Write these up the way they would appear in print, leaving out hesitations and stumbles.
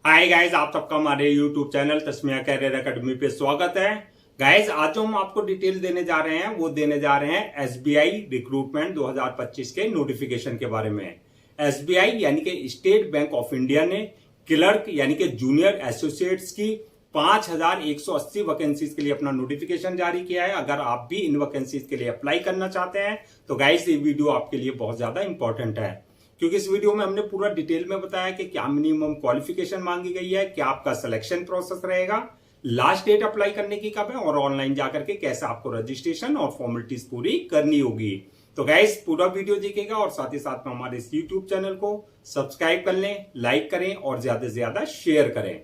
Hi guys, आप सबका हमारे YouTube channel Tasmiya career academy पे स्वागत है। गाइज, आज जो हम आपको डिटेल देने जा रहे हैं वो देने जा रहे हैं एसबीआई रिक्रूटमेंट 2025 के नोटिफिकेशन के बारे में। एसबीआई यानी कि स्टेट बैंक ऑफ इंडिया ने क्लर्क यानी कि जूनियर एसोसिएट्स की 5180 वैकेंसीज के लिए अपना नोटिफिकेशन जारी किया है। अगर आप भी इन वैकेंसीज के लिए अप्लाई करना चाहते हैं तो गाइज ये वीडियो आपके लिए बहुत ज्यादा इंपॉर्टेंट है, क्योंकि इस वीडियो में हमने पूरा डिटेल में बताया कि क्या मिनिमम क्वालिफिकेशन मांगी गई है, क्या आपका सिलेक्शन प्रोसेस रहेगा, लास्ट डेट अप्लाई करने की कब है और ऑनलाइन जाकर के कैसे आपको रजिस्ट्रेशन और फॉर्मेलिटीज पूरी करनी होगी। तो गाइस पूरा वीडियो देखिएगा और साथ ही साथ में हमारे इस यूट्यूब चैनल को सब्सक्राइब कर लें, लाइक करें और ज्यादा से ज्यादा शेयर करें।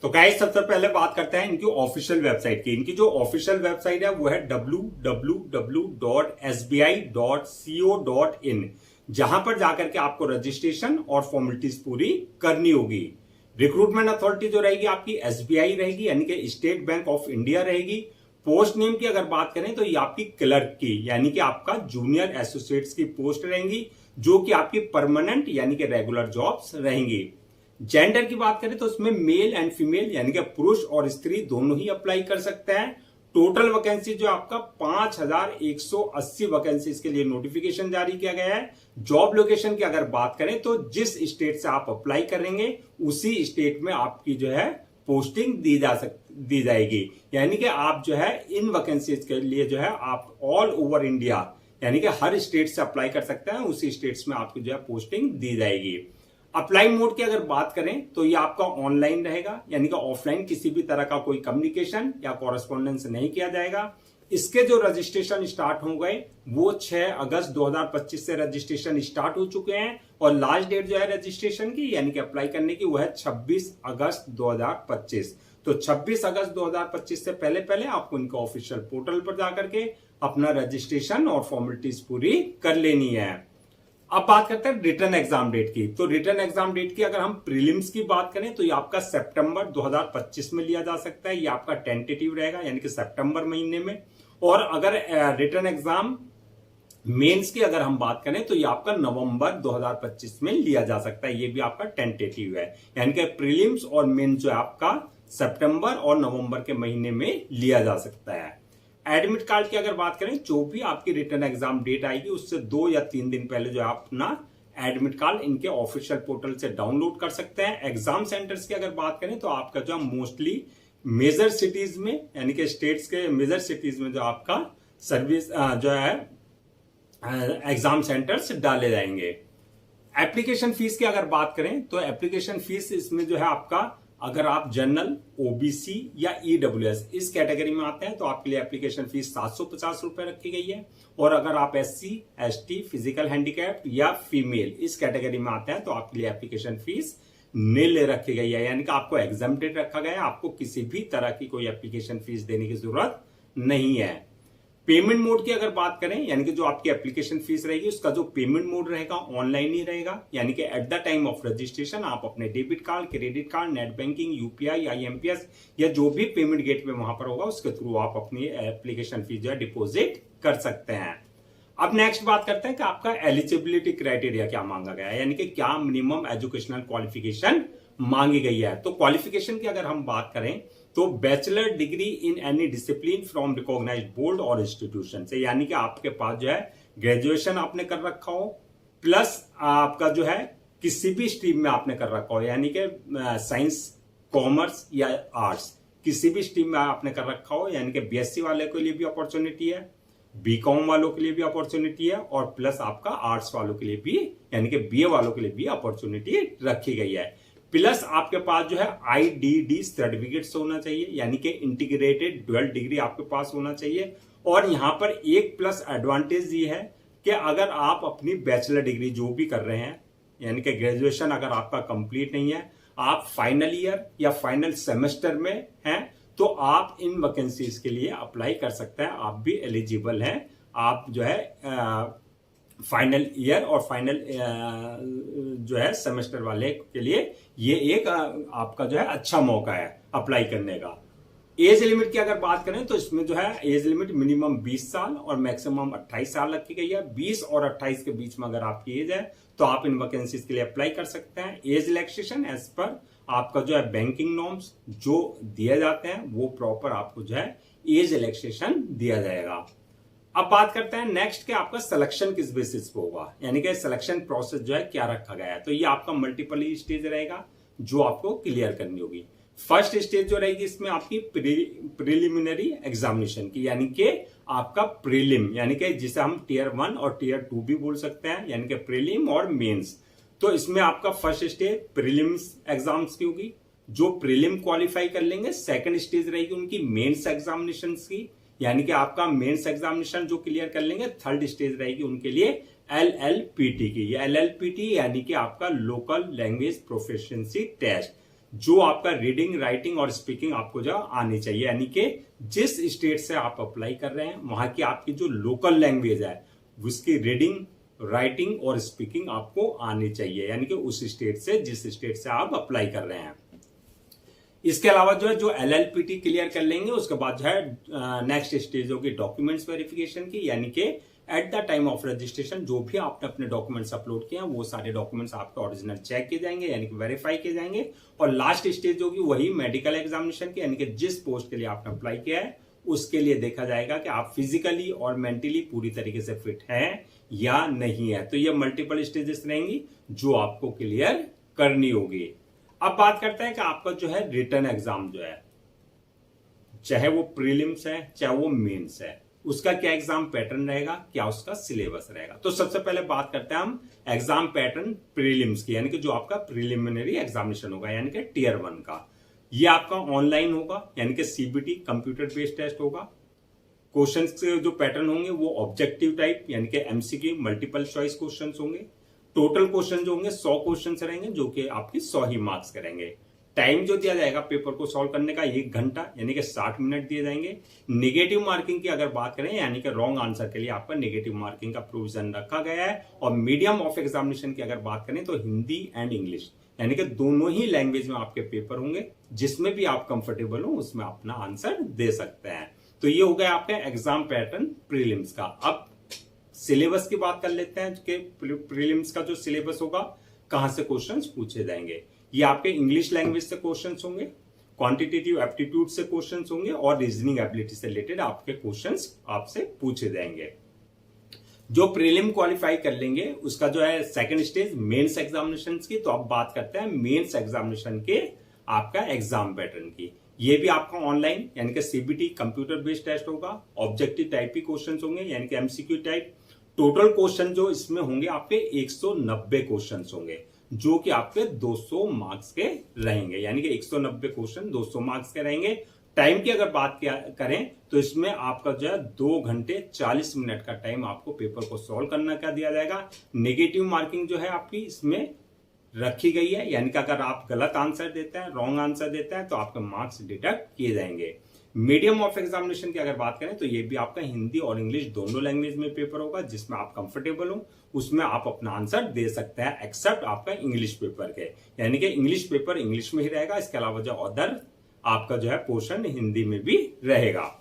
तो गाइस सबसे पहले बात करते हैं इनकी ऑफिशियल वेबसाइट की। इनकी जो ऑफिशियल वेबसाइट है वो है www.sbi.co.in, जहां पर जाकर के आपको रजिस्ट्रेशन और फॉर्मेलिटीज पूरी करनी होगी। रिक्रूटमेंट अथॉरिटी जो रहेगी आपकी एसबीआई रहेगी, यानी कि स्टेट बैंक ऑफ इंडिया रहेगी। पोस्ट नेम की अगर बात करें तो ये आपकी क्लर्क की यानी कि आपका जूनियर एसोसिएट्स की पोस्ट रहेंगी, जो कि आपकी परमानेंट यानी कि रेगुलर जॉब्स रहेंगी। जेंडर की बात करें तो उसमें मेल एंड फीमेल यानी कि पुरुष और स्त्री दोनों ही अप्लाई कर सकते हैं। टोटल वैकेंसी जो आपका 5180 वैकेंसीज के लिए नोटिफिकेशन जारी किया गया है। जॉब लोकेशन की अगर बात करें तो जिस स्टेट से आप अप्लाई करेंगे उसी स्टेट में आपकी जो है पोस्टिंग दी जाएगी। यानी कि आप जो है इन वैकेंसीज के लिए जो है आप ऑल ओवर इंडिया यानी कि हर स्टेट से अप्लाई कर सकते हैं, उसी स्टेट्स में आपकी जो है पोस्टिंग दी जाएगी। अप्लाई मोड की अगर बात करें तो ये आपका ऑनलाइन रहेगा, यानी कि ऑफलाइन किसी भी तरह का कोई कम्युनिकेशन या कॉरेस्पॉन्डेंस नहीं किया जाएगा। इसके जो रजिस्ट्रेशन स्टार्ट हो गए वो 6 अगस्त 2025 से रजिस्ट्रेशन स्टार्ट हो चुके हैं और लास्ट डेट जो है रजिस्ट्रेशन की यानी कि अप्लाई करने की वो है 26 अगस्त 2025। तो 26 अगस्त 2025 से पहले पहले आपको इनका ऑफिशियल पोर्टल पर जाकर के अपना रजिस्ट्रेशन और फॉर्मेलिटीज पूरी कर लेनी है। अब बात करते हैं रिटर्न एग्जाम डेट की। तो रिटर्न एग्जाम डेट की अगर हम प्रीलिम्स की बात करें तो ये आपका सितंबर 2025 में लिया जा सकता है। ये आपका टेंटेटिव रहेगा यानी कि सितंबर महीने में। और अगर रिटर्न एग्जाम मेंस की अगर हम बात करें तो ये आपका नवंबर 2025 में लिया जा सकता है। ये भी आपका टेंटेटिव है, यानी कि प्रीलिम्स और मेंस जो है आपका सितंबर और नवंबर के महीने में लिया जा सकता है। एडमिट कार्ड की अगर बात करें, जो भी आपकी रिटर्न एग्जाम डेट आएगी उससे 2 या 3 दिन पहले जो है आप अपना एडमिट कार्ड इनके ऑफिशियल पोर्टल से डाउनलोड कर सकते हैं। एग्जाम सेंटर्स की अगर बात करें तो आपका जो मोस्टली मेजर सिटीज में यानी कि स्टेट्स के मेजर सिटीज में जो आपका सर्विस जो है एग्जाम सेंटर्स डाले जाएंगे। एप्लीकेशन फीस की अगर बात करें तो एप्लीकेशन फीस इसमें जो है आपका, अगर आप जनरल, ओबीसी या ईडब्ल्यूएस इस कैटेगरी में आते हैं तो आपके लिए एप्लीकेशन फीस 750 रुपए रखी गई है। और अगर आप एससी, एसटी, फिजिकल हैंडीकैप या फीमेल इस कैटेगरी में आते हैं तो आपके लिए एप्लीकेशन फीस नील रखी गई है, यानी कि आपको एग्जम्प्टेड रखा गया है। आपको किसी भी तरह की कोई एप्लीकेशन फीस देने की जरूरत नहीं है। पेमेंट मोड की अगर बात करें, यानी कि जो आपकी एप्लीकेशन फीस रहेगी उसका जो पेमेंट मोड रहेगा ऑनलाइन ही रहेगा, यानी कि at the time of registration आप अपने debit card, credit card, net banking, UPI, IMPS या जो भी पेमेंट गेटवे वहां पर होगा उसके थ्रू आप अपनी एप्लीकेशन फीस जो है डिपोजिट कर सकते हैं। अब नेक्स्ट बात करते हैं कि आपका एलिजिबिलिटी क्राइटेरिया क्या मांगा गया है, यानी कि क्या मिनिमम एजुकेशनल क्वालिफिकेशन मांगी गई है। तो क्वालिफिकेशन की अगर हम बात करें तो bachelor degree in any discipline from recognised board और इंस्टीट्यूशन से, यानी कि आपके पास जो है ग्रेजुएशन आपने कर रखा हो प्लस आपका जो है किसी भी स्ट्रीम में आपने कर रखा हो, यानी कि साइंस, कॉमर्स या आर्ट्स किसी भी स्ट्रीम में आपने कर रखा हो, यानी कि बीएससी वाले के लिए भी अपॉर्चुनिटी है, बीकॉम वालों के लिए भी अपॉर्चुनिटी है और प्लस आपका आर्ट्स वालों के लिए भी यानी कि बीए वालों के लिए भी अपॉर्चुनिटी रखी गई है। प्लस आपके पास जो है आईडीडी सर्टिफिकेट्स होना चाहिए, यानी कि इंटीग्रेटेड डुअल डिग्री आपके पास होना चाहिए। और यहां पर एक प्लस एडवांटेज ये है कि अगर आप अपनी बैचलर डिग्री जो भी कर रहे हैं, यानी कि ग्रेजुएशन अगर आपका कंप्लीट नहीं है, आप फाइनल ईयर या फाइनल सेमेस्टर में हैं तो आप इन वैकेंसीज के लिए अप्लाई कर सकते हैं। आप भी एलिजिबल हैं। आप जो है फाइनल ईयर और फाइनल जो है सेमेस्टर वाले के लिए ये एक आपका जो है अच्छा मौका है अप्लाई करने का। एज लिमिट की अगर बात करें तो इसमें जो है एज लिमिट मिनिमम 20 साल और मैक्सिमम 28 साल रखी गई है। 20 और 28 के बीच में अगर आपकी एज है तो आप इन वैकेंसीज के लिए अप्लाई कर सकते हैं। एज रिलैक्सेशन एज पर आपका जो है बैंकिंग नॉर्म्स जो दिए जाते हैं वो प्रॉपर आपको जो है एज रिलैक्सेशन दिया जाएगा। अब बात करते हैं नेक्स्ट के आपका सिलेक्शन किस बेसिस पे होगा, यानी कि सिलेक्शन प्रोसेस जो है क्या रखा गया है। तो ये आपका मल्टीपल स्टेज रहेगा जो आपको क्लियर करनी होगी। फर्स्ट स्टेज जो रहेगी इसमें आपकी प्रिलिमिनरी एग्जामिनेशन की, यानी कि आपका प्रीलिम, यानी कि जिसे हम टीयर 1 और टीयर 2 भी बोल सकते हैं, यानी कि प्रीलिम और मेंस। तो इसमें आपका फर्स्ट स्टेज प्रीलिम्स एग्जाम्स की होगी। जो प्रीलिम क्वालिफाई कर लेंगे सेकंड स्टेज रहेगी उनकी मेंस एग्जामिनेशन की, यानी कि आपका मेंस एग्जामिनेशन जो क्लियर कर लेंगे थर्ड स्टेज रहेगी उनके लिए LLPT की। ये LLPT यानी कि आपका लोकल लैंग्वेज प्रोफिशिएंसी टेस्ट, जो आपका रीडिंग राइटिंग और स्पीकिंग आपको जो आनी चाहिए, यानी कि जिस स्टेट से आप अप्लाई कर रहे हैं वहां की आपकी जो लोकल लैंग्वेज है उसकी रीडिंग राइटिंग और स्पीकिंग आपको आनी चाहिए, यानी कि उस स्टेट से जिस स्टेट से आप अप्लाई कर रहे हैं। इसके अलावा जो है जो LLPT क्लियर कर लेंगे उसके बाद जो है नेक्स्ट स्टेज होगी डॉक्यूमेंट्स वेरिफिकेशन की, यानी कि at the time of registration जो भी आपने अपने डॉक्यूमेंट्स अपलोड किए हैं वो सारे डॉक्यूमेंट्स आपके ओरिजिनल चेक किए जाएंगे, यानी कि वेरीफाई किए जाएंगे। और लास्ट स्टेज होगी वही मेडिकल एग्जामिनेशन की, यानी कि जिस पोस्ट के लिए आपने अप्लाई किया है उसके लिए देखा जाएगा कि आप फिजिकली और मेंटली पूरी तरीके से फिट हैं या नहीं है। तो ये मल्टीपल स्टेजेस रहेंगी जो आपको क्लियर करनी होगी। अब बात करते हैं कि आपका जो है रिटन एग्जाम जो है, चाहे वो प्रीलिम्स है चाहे वो मेंस है, उसका क्या एग्जाम पैटर्न रहेगा, क्या उसका सिलेबस रहेगा। तो सबसे पहले बात करते हैं हम एग्जाम पैटर्न प्रीलिम्स की, यानी कि जो आपका प्रीलिमिनरी एग्जामिनेशन होगा, यानी कि टीयर 1 का। ये आपका ऑनलाइन होगा, यानी कि CBT कंप्यूटर बेस्ड टेस्ट होगा। क्वेश्चन के जो पैटर्न होंगे वो ऑब्जेक्टिव टाइप, यानी कि MCQ मल्टीपल चॉइस क्वेश्चन होंगे। टोटल क्वेश्चन जो होंगे 100 क्वेश्चन रहेंगे जो कि आपकी 100 ही मार्क्स करेंगे। टाइम जो दिया जाएगा पेपर को सॉल्व करने का 1 घंटा, यानी कि 60 मिनट दिए जाएंगे। नेगेटिव मार्किंग की अगर बात करें, यानी कि रॉन्ग आंसर के लिए आपका नेगेटिव मार्किंग का प्रोविजन रखा गया है। और मीडियम ऑफ एग्जामिनेशन की अगर बात करें तो हिंदी एंड इंग्लिश, यानी कि दोनों ही लैंग्वेज में आपके पेपर होंगे, जिसमें भी आप कंफर्टेबल हो उसमें अपना आंसर दे सकते हैं। तो ये हो गया आपका एग्जाम पैटर्न प्रीलिम्स का। अब सिलेबस की बात कर लेते हैं कि प्रीलिम्स का जो सिलेबस होगा कहां से क्वेश्चंस पूछे जाएंगे। ये आपके इंग्लिश लैंग्वेज से क्वेश्चंस होंगे, क्वांटिटेटिव एप्टीट्यूड से क्वेश्चंस होंगे और रीजनिंग एबिलिटी से रिलेटेड आपके क्वेश्चंस आपसे पूछे जाएंगे। जो प्रीलिम क्वालिफाई कर लेंगे उसका जो है सेकंड स्टेज मेंस एग्जामिनेशन की। तो अब बात करते हैं मेंस एग्जामिनेशन के आपका एग्जाम पैटर्न की। ये भी आपका ऑनलाइन, यानी कि CBT कंप्यूटर बेस्ड टेस्ट होगा। ऑब्जेक्टिव टाइप के क्वेश्चन होंगे, यानी कि MCQ टाइप। टोटल क्वेश्चन जो इसमें होंगे आपके 190 क्वेश्चन होंगे, जो कि आपके 200 मार्क्स के रहेंगे, यानी कि 190 क्वेश्चन 200 मार्क्स के रहेंगे। टाइम की अगर बात करें तो इसमें आपका जो है 2 घंटे 40 मिनट का टाइम आपको पेपर को सॉल्व करने का दिया जाएगा। नेगेटिव मार्किंग जो है आपकी इसमें रखी गई है, यानी कि अगर आप गलत आंसर देते हैं, रॉन्ग आंसर देते हैं तो आपके मार्क्स डिडक्ट किए जाएंगे। मीडियम ऑफ एग्जामिनेशन की अगर बात करें तो ये भी आपका हिंदी और इंग्लिश दोनों लैंग्वेज में पेपर होगा, जिसमें आप कंफर्टेबल हो उसमें आप अपना आंसर दे सकते हैं, एक्सेप्ट आपका इंग्लिश पेपर के, यानी कि इंग्लिश पेपर इंग्लिश में ही रहेगा। इसके अलावा जो अदर आपका जो है पोर्शन हिंदी में भी रहेगा।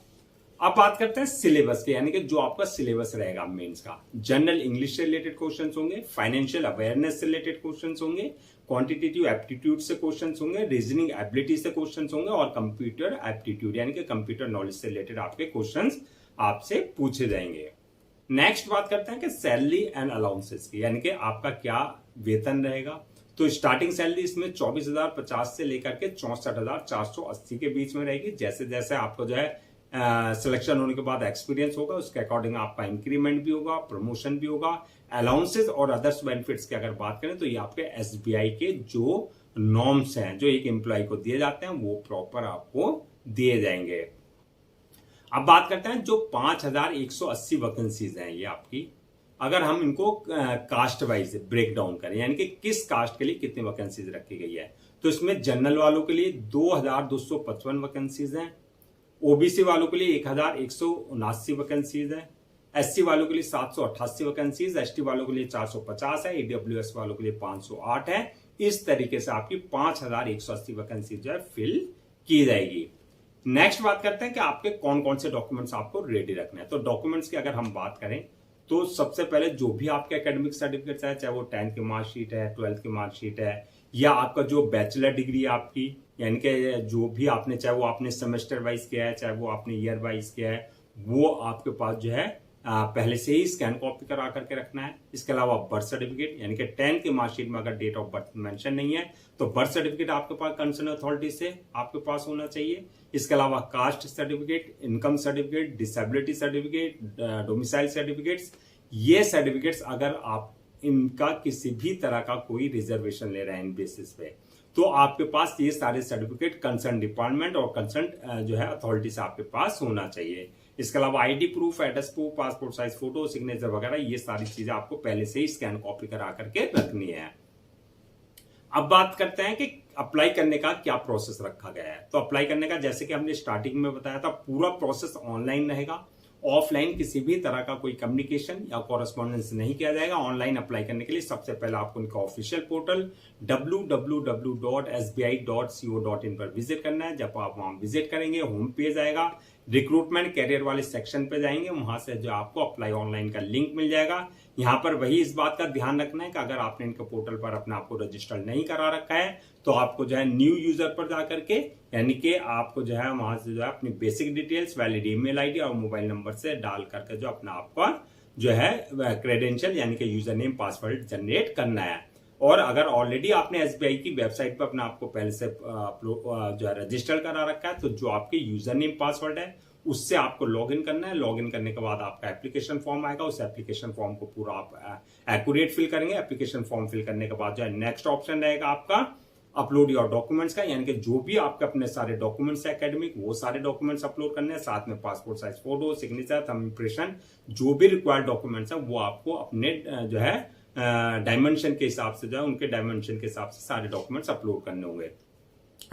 अब बात करते हैं सिलेबस के, यानी कि जो आपका सिलेबस रहेगा मेंस का। जनरल इंग्लिश से रिलेटेड क्वेश्चंस होंगे, फाइनेंशियल अवेयरनेस से रिलेटेड क्वेश्चंस होंगे, क्वांटिटेटिव एप्टीट्यूड से क्वेश्चंस होंगे, रीजनिंग एबिलिटी से क्वेश्चंस होंगे और कंप्यूटर एप्टीट्यूड यानी कि कंप्यूटर नॉलेज से रिलेटेड आपके क्वेश्चंस आपसे पूछे जाएंगे। नेक्स्ट बात करते हैं कि सैलरी एंड अलाउंसेस की, यानी कि आपका क्या वेतन रहेगा। तो स्टार्टिंग सैलरी इसमें 24,050 से लेकर के 64,480 के बीच में रहेगी। जैसे जैसे आपको जो है सिलेक्शन होने के बाद एक्सपीरियंस होगा उसके अकॉर्डिंग आपका इंक्रीमेंट भी होगा, प्रमोशन भी होगा। अलाउंसेस और अदर्स बेनिफिट्स की अगर बात करें तो ये आपके SBI के जो नॉर्म्स हैं जो एक एम्प्लॉय को दिए जाते हैं वो प्रॉपर आपको दिए जाएंगे। अब बात करते हैं जो 5,180 वैकेंसीज हैं ये आपकी, अगर हम इनको कास्ट वाइज ब्रेक डाउन करें, यानी कि किस कास्ट के लिए कितनी वैकेंसीज रखी गई है, तो इसमें जनरल वालों के लिए 2,255 वैकेंसीज हैं, OBC वालों के लिए 1,179 वैकेंसीज है, SC वालों के लिए 788 वैकेंसीज, ST वालों के लिए 450 है, AWS वालों के लिए 508 है। इस तरीके से आपकी 5,180 वैकेंसी जो है फिल की जाएगी। नेक्स्ट बात करते हैं कि आपके कौन कौन से डॉक्यूमेंट्स आपको रेडी रखना है। तो डॉक्यूमेंट्स की अगर हम बात करें तो सबसे पहले जो भी आपके एकेडमिक सर्टिफिकेट्स है, चाहे वो 10th की मार्कशीट है, 12th की मार्कशीट है, या आपका जो बैचलर डिग्री है आपकी, यानी कि जो भी आपने, चाहे वो आपने सेमेस्टर वाइज किया है, चाहे वो आपने ईयर वाइज किया है, वो आपके पास जो है पहले से ही स्कैन कॉपी करा करके रखना है। इसके अलावा बर्थ सर्टिफिकेट, यानी कि 10th की मार्कशीट में अगर डेट ऑफ बर्थ मेंशन नहीं है तो बर्थ सर्टिफिकेट आपके पास कंसर्न अथॉरिटी से आपके पास होना चाहिए। इसके अलावा caste certificate, income certificate, disability certificate, domicile certificates, ये सर्टिफिकेट्स अगर आप इनका किसी भी तरह का कोई रिजर्वेशन ले रहे हैं इन बेसिस पे, तो आपके पास ये सारे सर्टिफिकेट कंसर्न डिपार्टमेंट और कंसर्न जो है अथॉरिटी से आपके पास होना चाहिए। इसके अलावा ID proof, address proof, passport size photo, signature वगैरह, ये सारी चीजें आपको पहले से ही स्कैन कॉपी करा करके रखनी है। अब बात करते हैं कि अप्लाई करने का क्या प्रोसेस रखा गया है। तो अप्लाई करने का, जैसे कि हमने स्टार्टिंग में बताया था, पूरा प्रोसेस ऑनलाइन रहेगा। ऑफलाइन किसी भी तरह का कोई कम्युनिकेशन या कॉरेस्पॉन्डेंस नहीं किया जाएगा। ऑनलाइन अप्लाई करने के लिए सबसे पहले आपको उनका ऑफिशियल पोर्टल www.sbi.co.in पर विजिट करना है। जब आप वहां विजिट करेंगे, होम पेज आएगा, रिक्रूटमेंट कैरियर वाले सेक्शन पे जाएंगे, वहां से जो आपको अप्लाई ऑनलाइन का लिंक मिल जाएगा। यहाँ पर वही इस बात का ध्यान रखना है कि अगर आपने इनके पोर्टल पर अपने आप को रजिस्टर नहीं करा रखा है तो आपको जो है न्यू यूजर पर जाकर के, यानी कि आपको जो है वहां से जो है अपनी basic details, valid email ID और मोबाइल नंबर से डाल करके जो अपना आपका जो है क्रेडेंशियल यानी कि यूजर नेम पासवर्ड जनरेट करना है। और अगर ऑलरेडी आपने एसबीआई की वेबसाइट पर अपना आपको पहले से जो है रजिस्टर करा रखा है, तो जो आपके यूजर नेम पासवर्ड है उससे आपको लॉगिन करना है। लॉगिन करने के बाद आपका एप्लीकेशन फॉर्म आएगा, उस एप्लीकेशन फॉर्म को पूरा आप एक्यूरेट फिल करेंगे। एप्लीकेशन फॉर्म फिल करने के बाद जो है नेक्स्ट ऑप्शन रहेगा आपका अपलोड योर डॉक्यूमेंट्स का, यानी कि जो भी आपके अपने सारे डॉक्यूमेंट्स है एकेडमिक, वो सारे डॉक्यूमेंट्स अपलोड करने हैं। साथ में passport size photo, signature, thumb impression, जो भी रिक्वायर्ड डॉक्यूमेंट्स है वो आपको अपने जो है डायमेंशन के हिसाब से, जो है उनके डायमेंशन के हिसाब से सारे डॉक्यूमेंट्स अपलोड करने होंगे।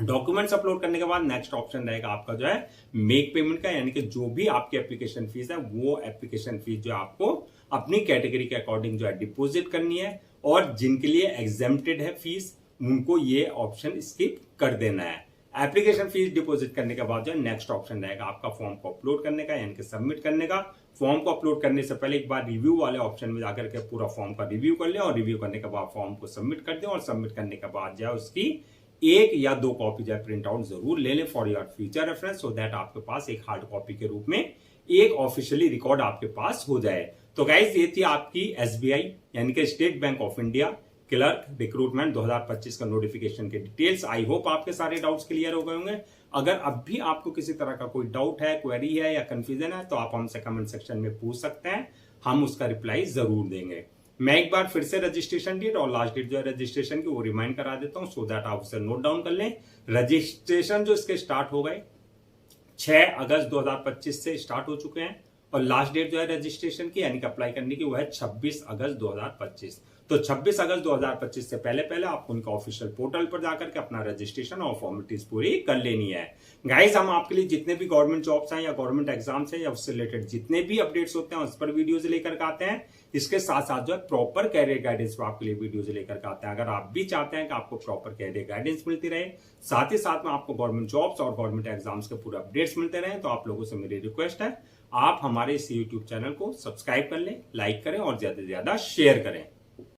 डॉक्यूमेंट्स अपलोड करने के बाद नेक्स्ट ऑप्शन रहेगा आपका जो है मेक पेमेंट का, यानी कि जो भी आपकी एप्लीकेशन फीस है वो एप्लीकेशन फीस जो आपको अपनी कैटेगरी के अकॉर्डिंग जो है डिपॉजिट करनी है। और जिनके लिए एग्जेम्प्टेड है फीस, उनको ये ऑप्शन स्किप कर देना है। एप्लीकेशन फीस डिपॉजिट करने के बाद जो है नेक्स्ट ऑप्शन रहेगा आपका फॉर्म को अपलोड करने का, यानी कि सबमिट करने का। फॉर्म को अपलोड करने से पहले एक बार रिव्यू वाले ऑप्शन में जाकर के पूरा फॉर्म का रिव्यू कर लें और रिव्यू करने के बाद फॉर्म को सबमिट कर दें। और सबमिट करने के बाद जो है उसकी एक या दो कॉपी जो है प्रिंट आउट जरूर ले लें for your future reference, so that आपके पास एक हार्ड कॉपी के रूप में एक ऑफिशियली रिकॉर्ड आपके पास हो जाए। तो गाइस, ये थी आपकी एसबीआई यानी कि state bank of India clerk recruitment 2025 का नोटिफिकेशन के डिटेल्स। आई होप आपके सारे डाउट्स क्लियर हो गए होंगे। अगर अब भी आपको किसी तरह का कोई डाउट है, क्वेरी है या कंफ्यूजन है तो आप हमसे कमेंट सेक्शन में पूछ सकते हैं, हम उसका रिप्लाई जरूर देंगे। मैं एक बार फिर से रजिस्ट्रेशन डेट और लास्ट डेट जो है रजिस्ट्रेशन की वो रिमाइंड करा देता हूं, सो दैट आप उसे नोट डाउन कर लें। रजिस्ट्रेशन जो इसके स्टार्ट हो गए 6 अगस्त 2025 से स्टार्ट हो चुके हैं और लास्ट डेट जो है रजिस्ट्रेशन की यानी कि अप्लाई करने की वो है 26 अगस्त 2025। तो 26 अगस्त 2025 से पहले पहले आपको उनका ऑफिशियल पोर्टल पर जाकर के अपना रजिस्ट्रेशन और फॉर्मेलिटीज पूरी कर लेनी है। गाइस, हम आपके लिए जितने भी गवर्नमेंट जॉब्स हैं या गवर्नमेंट एग्जाम्स हैं या उससे रिलेटेड जितने भी अपडेट्स होते हैं उस पर वीडियोज लेकर के आते हैं। इसके साथ साथ जो है प्रॉपर कैरियर गाइडेंस पर आपके लिए वीडियोज लेकर के आते हैं। अगर आप भी चाहते हैं कि आपको प्रॉपर कैरियर गाइडेंस मिलती रहे, साथ ही साथ में आपको गवर्नमेंट जॉब्स और गवर्नमेंट एग्जाम्स के पूरे अपडेट्स मिलते रहे, तो आप लोगों से मेरी रिक्वेस्ट है आप हमारे इस यूट्यूब चैनल को सब्सक्राइब कर लें, लाइक करें और ज्यादा से ज्यादा शेयर करें।